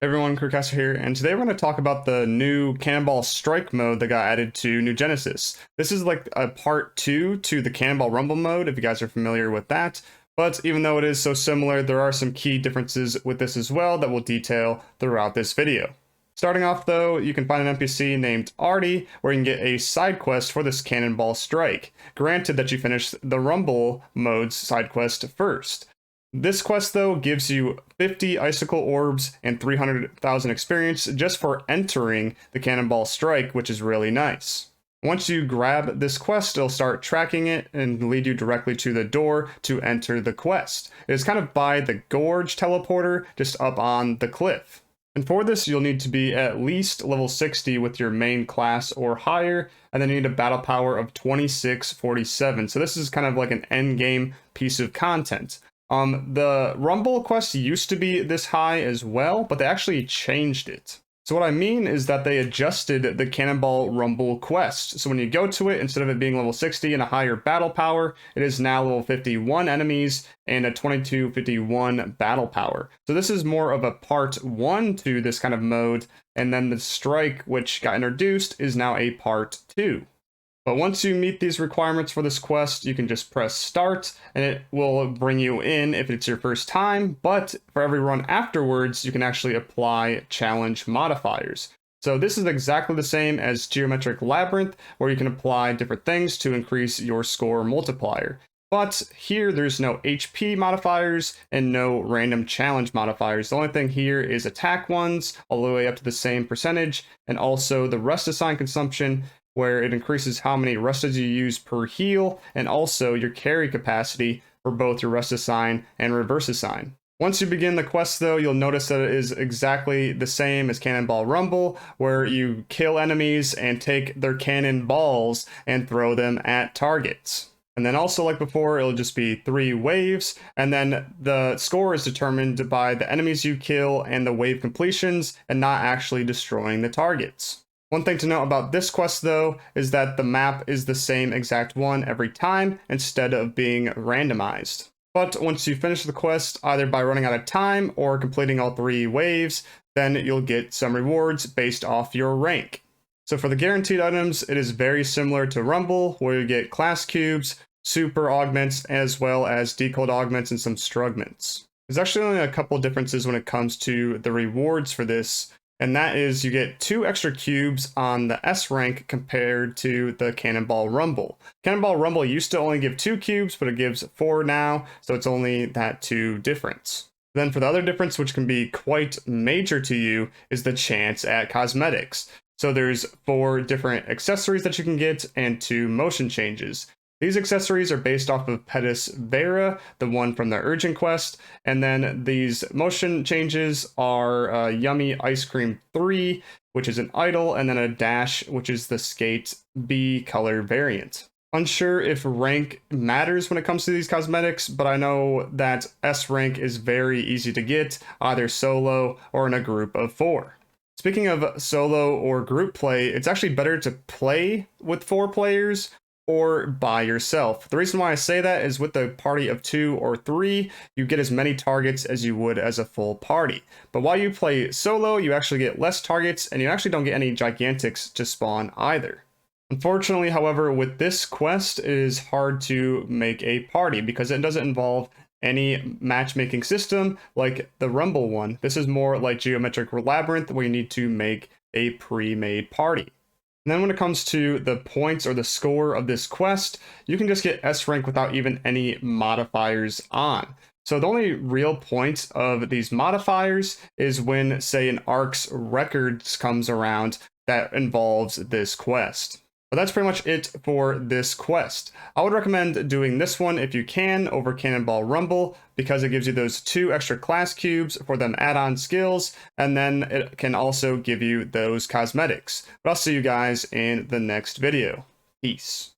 Hey everyone, Crewcaster here, and today we're going to talk about the new Cannonball Strike mode that got added to New Genesis. This is like a part 2 to the Cannonball Rumble mode, if you guys are familiar with that. But even though it is so similar, there are some key differences with this as well that we'll detail throughout this video. Starting off though, you can find an NPC named Artie, where you can get a side quest for this Cannonball Strike, granted that you finish the Rumble mode's side quest first. This quest though gives you 50 icicle orbs and 300,000 experience just for entering the Cannonball Strike, which is really nice. Once you grab this quest, it'll start tracking it and lead you directly to the door to enter the quest. It is kind of by the Gorge teleporter, just up on the cliff. And for this, you'll need to be at least level 60 with your main class or higher, and then you need a battle power of 2647. So this is kind of like an end game piece of content. The Rumble quest used to be this high as well, but they actually changed it. So what I mean is that they adjusted the Cannonball Rumble quest. So when you go to it, instead of it being level 60 and a higher battle power, it is now level 51 enemies and a 2251 battle power. So this is more of a part 1 to this kind of mode, and then the strike, which got introduced, is now a part 2. But once you meet these requirements for this quest, you can just press start and it will bring you in if it's your first time, but for every run afterwards, you can actually apply challenge modifiers. So this is exactly the same as Geometric Labyrinth, where you can apply different things to increase your score multiplier. But here there's no HP modifiers and no random challenge modifiers. The only thing here is attack ones all the way up to the same percentage, and also the rest assign consumption, where it increases how many restas you use per heal, and also your carry capacity for both your rest assign and reverse assign. Once you begin the quest though, you'll notice that it is exactly the same as Cannonball Rumble, where you kill enemies and take their cannonballs and throw them at targets. And then also like before, it'll just be 3 waves, and then the score is determined by the enemies you kill and the wave completions, and not actually destroying the targets. One thing to note about this quest though is that the map is the same exact one every time instead of being randomized. But once you finish the quest, either by running out of time or completing all 3 waves, then you'll get some rewards based off your rank. So for the guaranteed items, it is very similar to Rumble, where you get class cubes, super augments, as well as decode augments and some strugments. There's actually only a couple differences when it comes to the rewards for this, and that is you get 2 extra cubes on the S rank compared to the Cannonball Rumble. Cannonball Rumble used to only give 2 cubes, but it gives 4 now, so it's only that 2 difference. Then for the other difference, which can be quite major to you, is the chance at cosmetics. So there's 4 different accessories that you can get and 2 motion changes. These accessories are based off of Pedis Vera, the one from the Urgent Quest, and then these motion changes are Yummy Ice Cream 3, which is an idol, and then a Dash, which is the Skate B color variant. Unsure if rank matters when it comes to these cosmetics, but I know that S rank is very easy to get, either solo or in a group of 4. Speaking of solo or group play, it's actually better to play with 4 players or by yourself. The reason why I say that is with a party of 2 or 3, you get as many targets as you would as a full party. But while you play solo, you actually get less targets, and you actually don't get any gigantics to spawn either. Unfortunately, however, with this quest, it is hard to make a party because it doesn't involve any matchmaking system like the Rumble one. This is more like Geometric Labyrinth, where you need to make a pre-made party. And then when it comes to the points or the score of this quest, you can just get S rank without even any modifiers on. So the only real point of these modifiers is when, say, an ARC's records comes around that involves this quest. But that's pretty much it for this quest. I would recommend doing this one if you can over Cannonball Rumble, because it gives you those 2 extra class cubes for them add-on skills, and then it can also give you those cosmetics. But I'll see you guys in the next video. Peace.